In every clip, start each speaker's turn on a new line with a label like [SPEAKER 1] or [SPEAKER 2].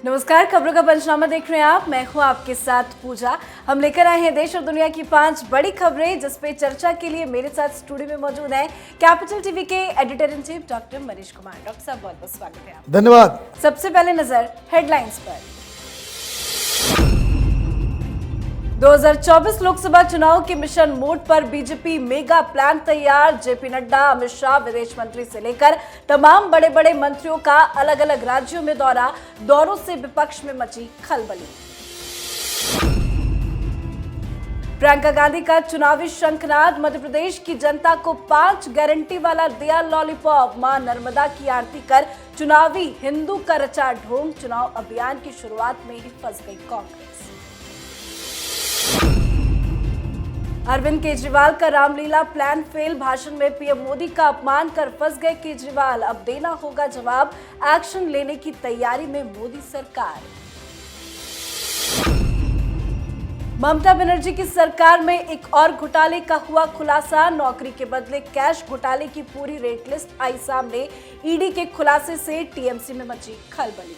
[SPEAKER 1] नमस्कार, खबरों का पंचनामा देख रहे हैं आप। मैं हूं आपके साथ पूजा। हम लेकर आए हैं देश और दुनिया की 5 बड़ी खबरें, जिस पे चर्चा के लिए मेरे साथ स्टूडियो में मौजूद हैं कैपिटल टीवी के editor in chief doctor Manish Kumar. Doctor साहब, बहुत बहुत स्वागत है आपका।
[SPEAKER 2] धन्यवाद।
[SPEAKER 1] सबसे पहले नजर हेडलाइंस पर। 2024 लोकसभा चुनाव के मिशन मोड पर बीजेपी मेगा प्लान तैयार। जेपी नड्डा, अमित शाह, विदेश मंत्री से लेकर तमाम बड़े बड़े मंत्रियों का अलग अलग राज्यों में दौरा। दौरों से विपक्ष में मची खलबली। प्रियंका गांधी का चुनावी शंखनाद। मध्य प्रदेश की जनता को 5 गारंटी वाला दिया लॉलीपॉप। मां नर्मदा की आरती कर चुनावी हिंदू का रचा ढोंग। चुनाव अभियान की शुरुआत में ही फंस गई कांग्रेस। अरविंद केजरीवाल का रामलीला प्लान फेल। भाषण में पीएम मोदी का अपमान कर फंस गए केजरीवाल। अब देना होगा जवाब। एक्शन लेने की तैयारी में मोदी सरकार। ममता बनर्जी की सरकार में एक और घोटाले का हुआ खुलासा। नौकरी के बदले कैश घोटाले की पूरी रेट लिस्ट आई सामने। ईडी के खुलासे से टीएमसी में मची खलबली।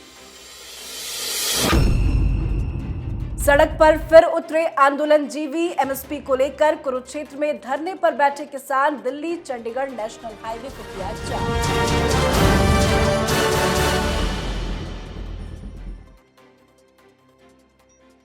[SPEAKER 1] सड़क पर फिर उतरे आंदोलनजीवी। एमएसपी को लेकर कुरुक्षेत्र में धरने पर बैठे किसान। दिल्ली चंडीगढ़ नेशनल हाईवे को किया जाम।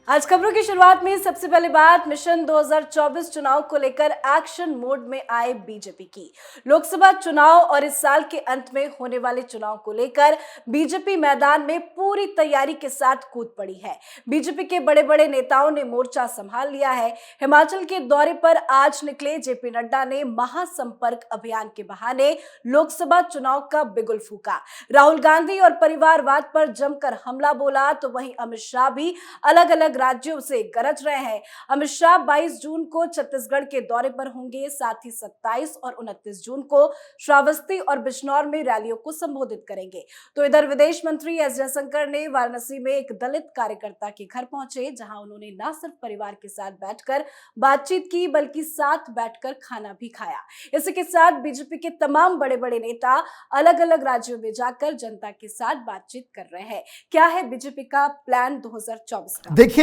[SPEAKER 1] आज खबरों की शुरुआत में सबसे पहले बात मिशन 2024 चुनाव को लेकर एक्शन मोड में आए बीजेपी की। लोकसभा चुनाव और इस साल के अंत में होने वाले चुनाव को लेकर बीजेपी मैदान में पूरी तैयारी के साथ कूद पड़ी है। बीजेपी के बड़े बड़े नेताओं ने मोर्चा संभाल लिया है। हिमाचल के दौरे पर आज निकले जेपी नड्डा ने महासंपर्क अभियान के बहाने लोकसभा चुनाव का बिगुल फूका। राहुल गांधी और परिवारवाद पर जमकर हमला बोला, तो वहीं अमित शाह भी अलग अलग राज्यों से गरज रहे हैं। अमित शाह 22 जून को छत्तीसगढ़ के दौरे पर होंगे। साथ ही 27 और 29 जून को श्रावस्ती और बिजनौर में रैलियों को संबोधित करेंगे। तो इधर विदेश मंत्री एस जयशंकर ने वाराणसी में एक दलित कार्यकर्ता के घर पहुंचे, जहां उन्होंने न सिर्फ परिवार के साथ बैठकर बातचीत की, बल्कि साथ बैठकर खाना भी खाया। इसी के साथ बीजेपी के तमाम बड़े बड़े नेता अलग अलग राज्यों में जाकर जनता के साथ बातचीत कर रहे हैं। क्या है बीजेपी का प्लान 2024 का?
[SPEAKER 2] देखिए,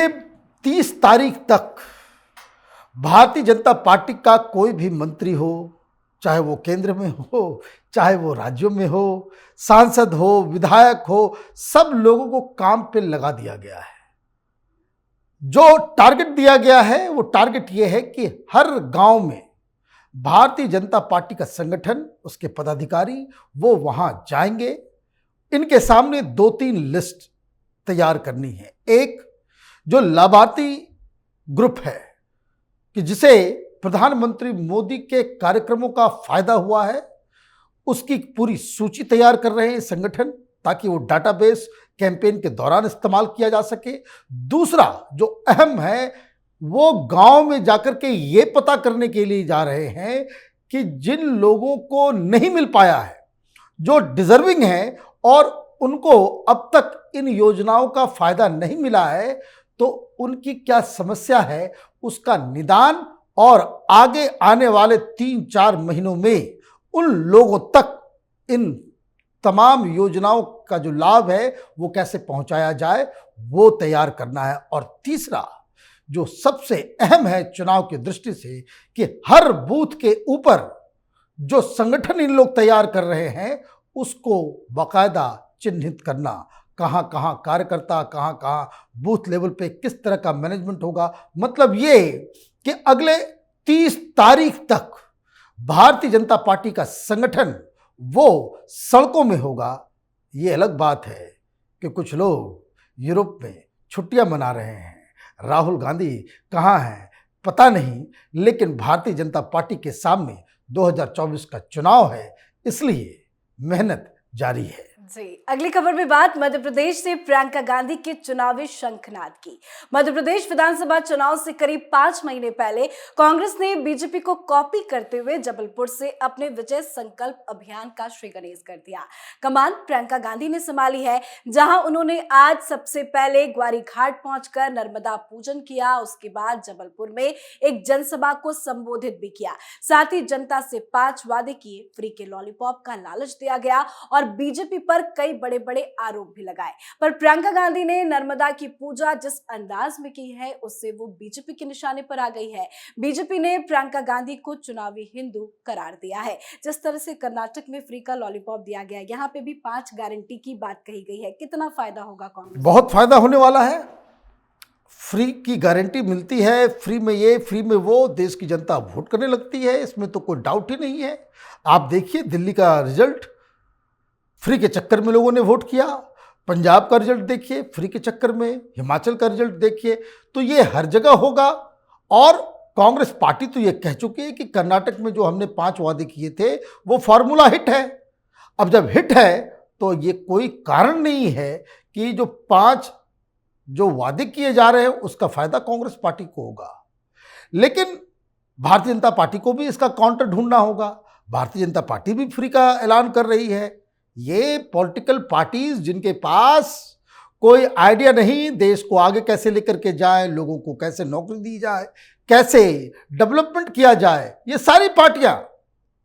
[SPEAKER 2] 30 तारीख तक भारतीय जनता पार्टी का कोई भी मंत्री हो, चाहे वो केंद्र में हो, चाहे वो राज्यों में हो, सांसद हो, विधायक हो, सब लोगों को काम पे लगा दिया गया है। जो टारगेट दिया गया है वो टारगेट ये है कि हर गांव में भारतीय जनता पार्टी का संगठन, उसके पदाधिकारी वो वहां जाएंगे। इनके सामने 2-3 लिस्ट तैयार करनी है। एक जो लाभार्थी ग्रुप है कि जिसे प्रधानमंत्री मोदी के कार्यक्रमों का फायदा हुआ है, उसकी पूरी सूची तैयार कर रहे हैं संगठन, ताकि वो डाटाबेस कैंपेन के दौरान इस्तेमाल किया जा सके। दूसरा जो अहम है, वो गांव में जाकर के ये पता करने के लिए जा रहे हैं कि जिन लोगों को नहीं मिल पाया है, जो डिजर्विंग हैं और उनको अब तक इन योजनाओं का फायदा नहीं मिला है, तो उनकी क्या समस्या है, उसका निदान और आगे आने वाले 3-4 महीनों में उन लोगों तक इन तमाम योजनाओं का जो लाभ है वो कैसे पहुंचाया जाए, वो तैयार करना है। और तीसरा जो सबसे अहम है चुनाव की दृष्टि से, कि हर बूथ के ऊपर जो संगठन इन लोग तैयार कर रहे हैं उसको बाकायदा चिन्हित करना, कहाँ कहाँ कार्यकर्ता, कहाँ कहाँ बूथ लेवल पे किस तरह का मैनेजमेंट होगा। मतलब ये कि अगले 30 तारीख तक भारतीय जनता पार्टी का संगठन वो सड़कों में होगा। ये अलग बात है कि कुछ लोग यूरोप में छुट्टियां मना रहे हैं, राहुल गांधी कहाँ हैं पता नहीं, लेकिन भारतीय जनता पार्टी के सामने 2024 का चुनाव है, इसलिए मेहनत जारी है।
[SPEAKER 1] जी, अगली खबर में बात मध्य प्रदेश से प्रियंका गांधी के चुनावी शंखनाद की। मध्य प्रदेश विधानसभा चुनाव से करीब 5 महीने पहले कांग्रेस ने बीजेपी को कॉपी करते हुए जबलपुर से अपने विजय संकल्प अभियान का श्री गणेश कर दिया। कमान प्रियंका गांधी ने संभाली है, जहां उन्होंने आज सबसे पहले ग्वारी घाट पहुंचकर नर्मदा पूजन किया। उसके बाद जबलपुर में एक जनसभा को संबोधित भी किया। साथ ही जनता से 5 वादे किए, फ्री के लॉलीपॉप का लालच दिया गया और बीजेपी पर कई बड़े बड़े आरोप भी लगाए। पर प्रियंका गांधी ने नर्मदा की पूजा जिस अंदाज में की है उससे वो बीजेपी के निशाने पर आ गई है। बीजेपी ने प्रियंका गांधी को चुनावी हिंदू करार दिया है। जिस तरह से कर्नाटक में फ्री का लॉलीपॉप दिया गया, यहाँ पे भी 5 गारंटी की बात कही गई है। कितना फायदा होगा कांग्रेस?
[SPEAKER 2] बहुत फायदा होने वाला है। फ्री की गारंटी मिलती है, फ्री में ये फ्री में वो, देश की जनता वोट करने लगती है, इसमें तो कोई डाउट ही नहीं है। आप देखिए दिल्ली का रिजल्ट, फ्री के चक्कर में लोगों ने वोट किया। पंजाब का रिजल्ट देखिए, फ्री के चक्कर में। हिमाचल का रिजल्ट देखिए, तो ये हर जगह होगा। और कांग्रेस पार्टी तो ये कह चुकी है कि कर्नाटक में जो हमने 5 वादे किए थे वो फॉर्मूला हिट है। अब जब हिट है तो ये कोई कारण नहीं है कि जो 5 जो वादे किए जा रहे हैं उसका फायदा कांग्रेस पार्टी को होगा। लेकिन भारतीय जनता पार्टी को भी इसका काउंटर ढूंढना होगा। भारतीय जनता पार्टी भी फ्री का ऐलान कर रही है। ये पॉलिटिकल पार्टीज जिनके पास कोई आइडिया नहीं, देश को आगे कैसे लेकर के जाए, लोगों को कैसे नौकरी दी जाए, कैसे डेवलपमेंट किया जाए, ये सारी पार्टियां,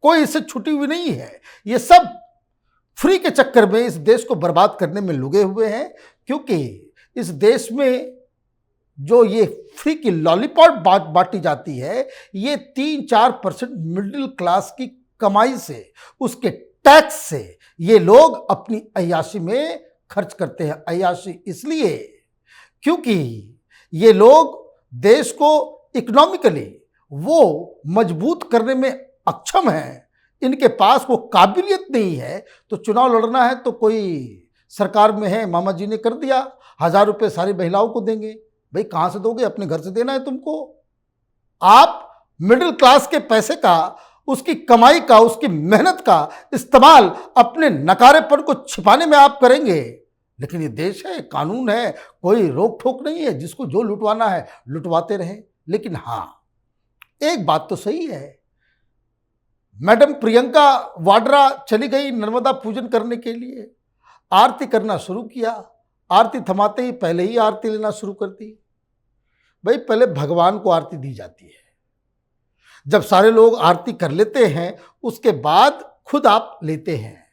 [SPEAKER 2] कोई इससे छुटी हुई नहीं है। ये सब फ्री के चक्कर में इस देश को बर्बाद करने में लगे हुए हैं। क्योंकि इस देश में जो ये फ्री की लॉलीपॉप बांटी जाती है, ये 3-4% मिडिल क्लास की कमाई से, उसके टैक्स से ये लोग अपनी अय्याशी में खर्च करते हैं। अय्याशी इसलिए क्योंकि ये लोग देश को इकोनॉमिकली वो मजबूत करने में अक्षम हैं। इनके पास वो काबिलियत नहीं है। तो चुनाव लड़ना है तो कोई सरकार में है, मामा जी ने कर दिया, 1000 रुपये सारी महिलाओं को देंगे। भाई कहाँ से दोगे? अपने घर से देना है तुमको। आप मिडिल क्लास के पैसे का, उसकी कमाई का, उसकी मेहनत का इस्तेमाल अपने नकारेपन को छिपाने में आप करेंगे। लेकिन ये देश है, कानून है, कोई रोक ठोक नहीं है। जिसको जो लुटवाना है लुटवाते रहे। लेकिन हाँ, एक बात तो सही है, मैडम प्रियंका वाड्रा चली गई नर्मदा पूजन करने के लिए, आरती करना शुरू किया। आरती थमाते ही पहले ही आरती लेना शुरू कर दी। भाई पहले भगवान को आरती दी जाती है। जब सारे लोग आरती कर लेते हैं उसके बाद खुद आप लेते हैं।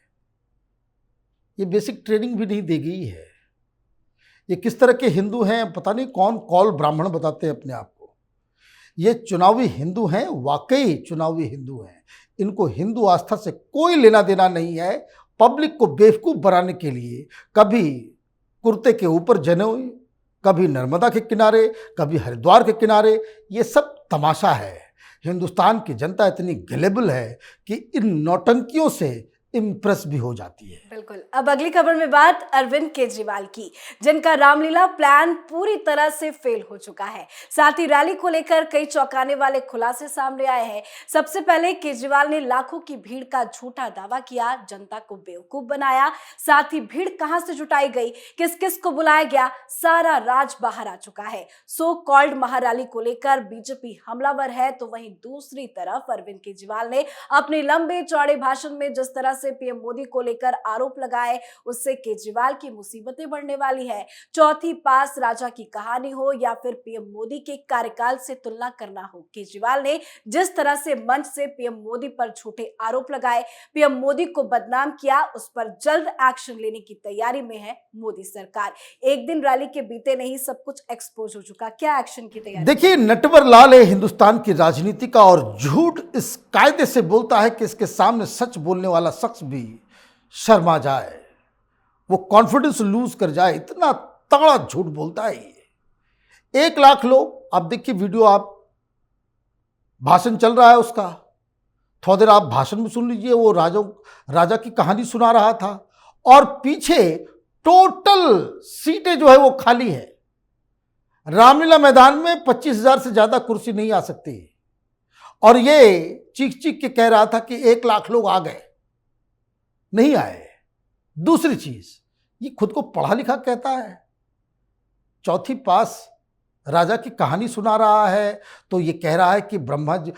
[SPEAKER 2] ये बेसिक ट्रेनिंग भी नहीं दी गई है। ये किस तरह के हिंदू हैं पता नहीं, कौन कौल ब्राह्मण बताते हैं अपने आप को। ये चुनावी हिंदू हैं, वाकई चुनावी हिंदू हैं। इनको हिंदू आस्था से कोई लेना देना नहीं है। पब्लिक को बेवकूफ़ बनाने के लिए कभी कुर्ते के ऊपर जनेऊ, कभी नर्मदा के किनारे, कभी हरिद्वार के किनारे, ये सब तमाशा है। हिंदुस्तान की जनता इतनी गलेबल है कि इन नौटंकियों से इम्प्रेस भी हो जाती है।
[SPEAKER 1] बिल्कुल। अब अगली खबर में बात अरविंद केजरीवाल की, जिनका रामलीला प्लान पूरी तरह से फेल हो चुका है। साथ ही रैली को लेकर कई चौंकाने वाले खुलासे सामने आए हैं। सबसे पहले केजरीवाल ने लाखों की भीड़ का झूठा दावा किया, जनता को बेवकूफ बनाया। साथ ही भीड़ कहां से जुटाई गई, किस किस को बुलाया गया, सारा राज बाहर आ चुका है। सो कॉल्ड महारैली को लेकर बीजेपी हमलावर है, तो वहीं दूसरी तरफ अरविंद केजरीवाल ने अपने लंबे चौड़े भाषण में जिस तरह से पीएम मोदी को लेकर आरोप लगाए, उससे केजरीवाल की मुसीबतें बढ़ने वाली है। चौथी पास राजा की कहानी हो या फिर पीएम मोदी के कार्यकाल से तुलना करना हो, केजरीवाल ने जिस तरह से मंच से पीएम मोदी पर झूठे आरोप लगाए, पीएम मोदी को बदनाम किया, उस पर जल्द एक्शन लेने की तैयारी में है मोदी सरकार। एक दिन रैली के बीते नहीं सब कुछ एक्सपोज हो चुका। क्या एक्शन की तैयारी?
[SPEAKER 2] देखिए, नटवर लाल है हिंदुस्तान की राजनीति का, और झूठ इस कायदे से बोलता है कि इसके सामने सच बोलने वाला शख्स भी शर्मा जाए, वो कॉन्फिडेंस लूज कर जाए। इतना तगड़ा झूठ बोलता है ये। 1 लाख लोग, आप देखिए वीडियो, आप भाषण चल रहा है उसका, थोड़ी देर आप भाषण में सुन लीजिए। वो राजा की कहानी सुना रहा था और पीछे टोटल सीटें जो है वो खाली है। रामलीला मैदान में 25,000 से ज्यादा कुर्सी नहीं आ सकती, और ये चीख चीख के कह रहा था कि 1 लाख लोग आ गए, नहीं आए। दूसरी चीज, ये खुद को पढ़ा लिखा कहता है। चौथी पास राजा की कहानी सुना रहा है, तो ये कह रहा है कि ब्रह्मा जी,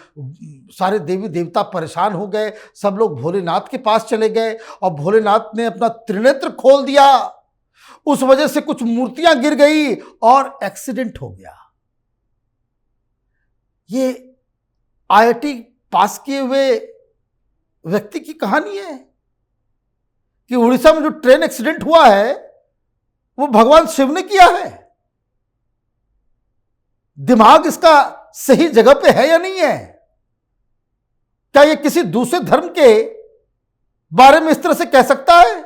[SPEAKER 2] सारे देवी देवता परेशान हो गए, सब लोग भोलेनाथ के पास चले गए और भोलेनाथ ने अपना त्रिनेत्र खोल दिया, उस वजह से कुछ मूर्तियां गिर गई और एक्सीडेंट हो गया। ये आईआईटी पास किए हुए व्यक्ति की कहानी है। कि उड़ीसा में जो ट्रेन एक्सीडेंट हुआ है वो भगवान शिव ने किया है? दिमाग इसका सही जगह पे है या नहीं है? क्या ये किसी दूसरे धर्म के बारे में इस तरह से कह सकता है?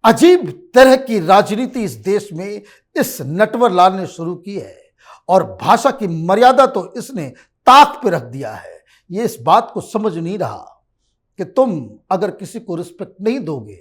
[SPEAKER 2] अजीब तरह की राजनीति इस देश में इस नटवर लाल ने शुरू की है और भाषा की मर्यादा तो इसने ताक पे रख दिया है। ये इस बात को समझ नहीं रहा कि तुम अगर किसी को रिस्पेक्ट नहीं दोगे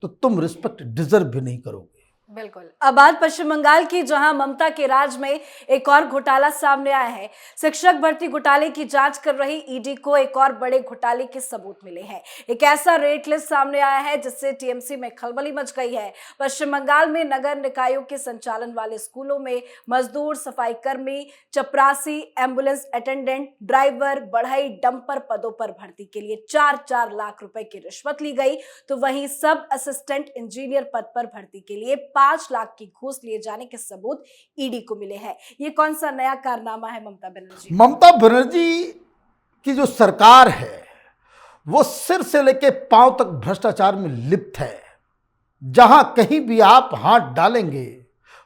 [SPEAKER 2] तो तुम रिस्पेक्ट डिजर्व भी नहीं करोगे।
[SPEAKER 1] बिल्कुल। अब बात पश्चिम बंगाल की, जहां ममता के राज में एक और घोटाला सामने आया है। शिक्षक भर्ती घोटाले की जांच कर रही ईडी को एक और बड़े घोटाले के सबूत मिले हैं। एक ऐसा रेट लिस्ट सामने आया है जिससे टीएमसी में खलबली मच गई है। पश्चिम बंगाल में नगर निकायों के संचालन वाले स्कूलों में मजदूर, सफाई कर्मी, चपरासी, एम्बुलेंस अटेंडेंट, ड्राइवर, बढ़ई, डंपर पदों पर भर्ती के लिए 4-4 लाख रुपए की रिश्वत ली गई। तो वहीं सब असिस्टेंट इंजीनियर पद पर भर्ती के लिए 5 लाख की घूस लिए जाने के सबूत ईडी को मिले हैं। ये कौन सा नया कारनामा है ममता बनर्जी?
[SPEAKER 2] ममता बनर्जी की जो सरकार है वो सिर से लेकर पांव तक भ्रष्टाचार में लिप्त है। जहां कहीं भी आप हाथ डालेंगे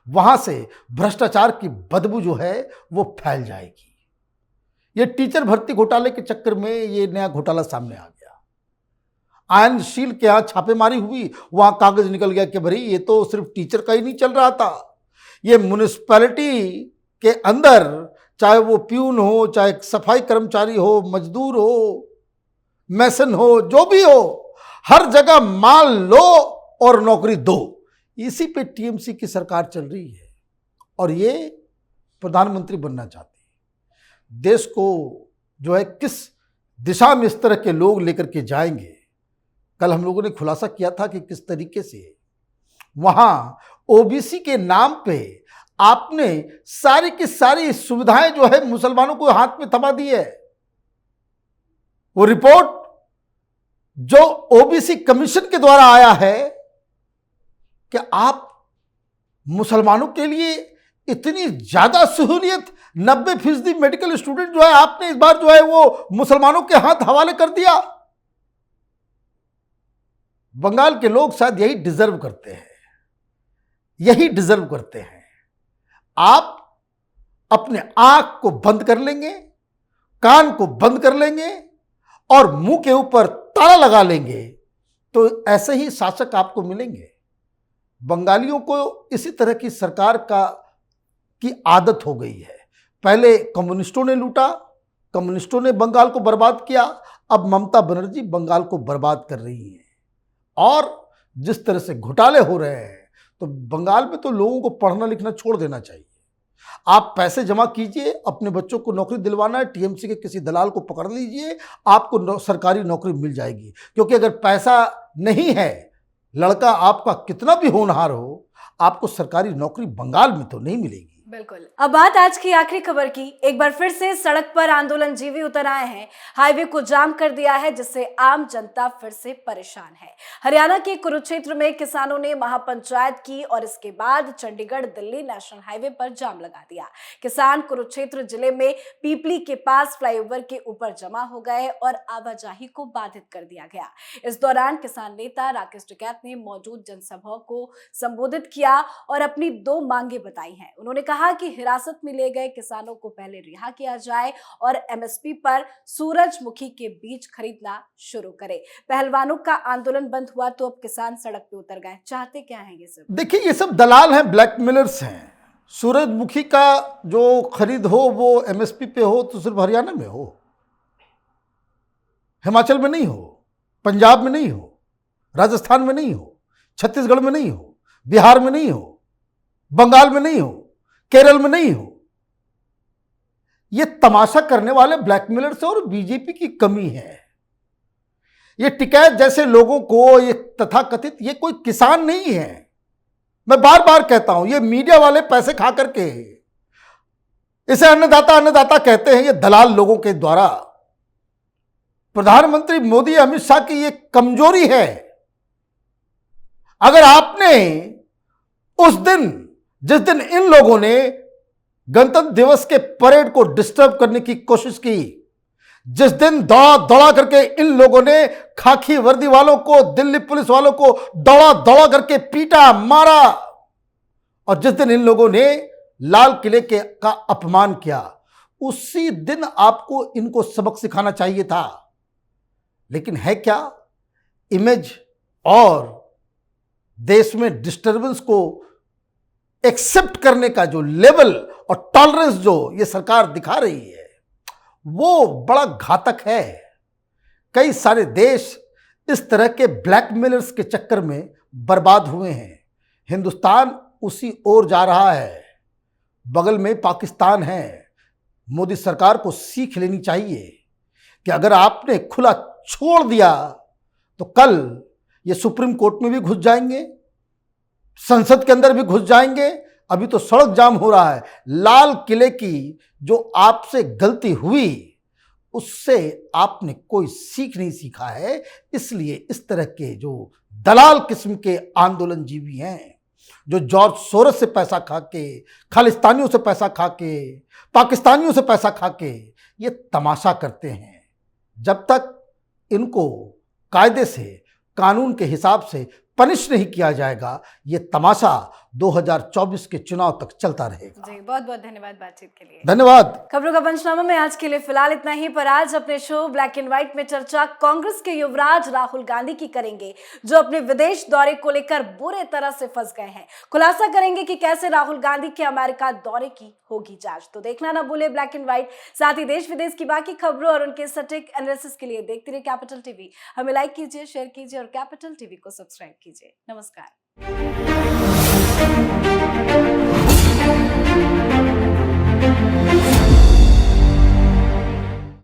[SPEAKER 2] वहां से भ्रष्टाचार की बदबू जो है वो फैल जाएगी। ये टीचर भर्ती घोटाले के चक्कर में ये नया घोटाला सामने आ गया। आयनशील के यहां छापेमारी हुई, वहां कागज निकल गया कि भाई ये तो सिर्फ टीचर का ही नहीं चल रहा था, ये म्युनिसिपैलिटी के अंदर चाहे वो प्यून हो, चाहे सफाई कर्मचारी हो, मजदूर हो, मैसन हो, जो भी हो, हर जगह माल लो और नौकरी दो। इसी पे टीएमसी की सरकार चल रही है और ये प्रधानमंत्री बनना चाहती है। देश को जो है किस दिशा में इस तरह के लोग लेकर के जाएंगे। कल हम लोगों ने खुलासा किया था कि किस तरीके से वहां ओबीसी के नाम पे आपने सारी की सारी सुविधाएं जो है मुसलमानों को हाथ में थमा दी है। वो रिपोर्ट जो ओबीसी कमीशन के द्वारा आया है कि आप मुसलमानों के लिए इतनी ज्यादा सहूलियत, 90% मेडिकल स्टूडेंट जो है आपने इस बार जो है वो मुसलमानों के हाथ हवाले कर दिया। बंगाल के लोग शायद यही डिजर्व करते हैं, यही डिजर्व करते हैं। आप अपने आंख को बंद कर लेंगे, कान को बंद कर लेंगे और मुंह के ऊपर ताला लगा लेंगे तो ऐसे ही शासक आपको मिलेंगे। बंगालियों को इसी तरह की सरकार की आदत हो गई है। पहले कम्युनिस्टों ने लूटा, कम्युनिस्टों ने बंगाल को बर्बाद किया, अब ममता बनर्जी बंगाल को बर्बाद कर रही है। और जिस तरह से घोटाले हो रहे हैं तो बंगाल में तो लोगों को पढ़ना लिखना छोड़ देना चाहिए। आप पैसे जमा कीजिए, अपने बच्चों को नौकरी दिलवाना है, टीएमसी के किसी दलाल को पकड़ लीजिए, आपको सरकारी नौकरी मिल जाएगी। क्योंकि अगर पैसा नहीं है, लड़का आपका कितना भी होनहार हो, आपको सरकारी नौकरी बंगाल में तो नहीं मिलेगी।
[SPEAKER 1] बिल्कुल। अब बात आज की आखिरी खबर की। एक बार फिर से सड़क पर आंदोलनजीवी उतर आए हैं। हाईवे को जाम कर दिया है जिससे आम जनता फिर से परेशान है। हरियाणा के कुरुक्षेत्र में किसानों ने महापंचायत की और इसके बाद चंडीगढ़ दिल्ली नेशनल हाईवे पर जाम लगा दिया। किसान कुरुक्षेत्र जिले में पीपली के पास फ्लाईओवर के ऊपर जमा हो गए और आवाजाही को बाधित कर दिया गया। इस दौरान किसान नेता राकेश टिकैत ने मौजूद जनसभा को संबोधित किया और अपनी 2 मांगे बताई हैं। उन्होंने कहा कि हिरासत में लिए गए किसानों को पहले रिहा किया जाए और एमएसपी पर सूरजमुखी के बीज खरीदना शुरू करे। पहलवानों का आंदोलन बंद हुआ तो अब किसान सड़क पे उतर गए। चाहते क्या हैं ये सब?
[SPEAKER 2] देखिए, ये सब दलाल हैं, ब्लैकमेलर्स हैं। सूरजमुखी का जो खरीद हो वो एमएसपी पे हो तो सिर्फ हरियाणा में हो, हिमाचल में नहीं हो, पंजाब में नहीं हो, राजस्थान में नहीं हो, छत्तीसगढ़ में नहीं हो, बिहार में नहीं हो, बंगाल में नहीं हो, केरल में नहीं हो। ये तमाशा करने वाले ब्लैकमेलर्स और बीजेपी की कमी है। ये टिकैत जैसे लोगों को, ये तथाकथित, ये कोई किसान नहीं है। मैं बार बार कहता हूं, ये मीडिया वाले पैसे खा करके इसे अन्नदाता अन्नदाता कहते हैं। ये दलाल लोगों के द्वारा। प्रधानमंत्री मोदी, अमित शाह की ये कमजोरी है। अगर आपने उस दिन, जिस दिन इन लोगों ने गणतंत्र दिवस के परेड को डिस्टर्ब करने की कोशिश की, जिस दिन दौड़ा दौड़ा करके इन लोगों ने खाकी वर्दी वालों को, दिल्ली पुलिस वालों को दौड़ा दौड़ा करके पीटा, मारा, और जिस दिन इन लोगों ने लाल किले का अपमान किया, उसी दिन आपको इनको सबक सिखाना चाहिए था। लेकिन है क्या, इमेज और देश में डिस्टरबेंस को एक्सेप्ट करने का जो लेवल और टॉलरेंस जो ये सरकार दिखा रही है, वो बड़ा घातक है। कई सारे देश इस तरह के ब्लैकमेलर्स के चक्कर में बर्बाद हुए हैं। हिंदुस्तान उसी ओर जा रहा है। बगल में पाकिस्तान है। मोदी सरकार को सीख लेनी चाहिए कि अगर आपने खुला छोड़ दिया तो कल ये सुप्रीम कोर्ट में भी घुस जाएंगे, संसद के अंदर भी घुस जाएंगे। अभी तो सड़क जाम हो रहा है। लाल किले की जो आपसे गलती हुई उससे आपने कोई सीख नहीं सीखा है। इसलिए इस तरह के जो दलाल किस्म के आंदोलनजीवी हैं, जो जॉर्ज सोरस से पैसा खा के, खालिस्तानियों से पैसा खा के, पाकिस्तानियों से पैसा खा के ये तमाशा करते हैं, जब तक इनको कायदे से, कानून के हिसाब से पनिश नहीं किया जाएगा, ये तमाशा 2024 के चुनाव तक चलता रहेगा।
[SPEAKER 1] जी, बहुत बहुत धन्यवाद बातचीत के लिए।
[SPEAKER 2] धन्यवाद।
[SPEAKER 1] खबरों का पंचनामा में आज के लिए फिलहाल इतना ही, पर आज अपने शो ब्लैक एंड व्हाइट में चर्चा कांग्रेस के युवराज राहुल गांधी की करेंगे, जो अपने विदेश दौरे को लेकर बुरे तरह से फंस गए हैं। खुलासा करेंगे कि कैसे राहुल गांधी के अमेरिका दौरे की होगी जांच। तो देखना ना भूले ब्लैक एंड व्हाइट, साथ ही देश विदेश की बाकी खबरों और उनके सटीक एनालिसिस के लिए देखते रहिए कैपिटल टीवी। हमें लाइक कीजिए, शेयर कीजिए और कैपिटल टीवी को सब्सक्राइब कीजिए। नमस्कार।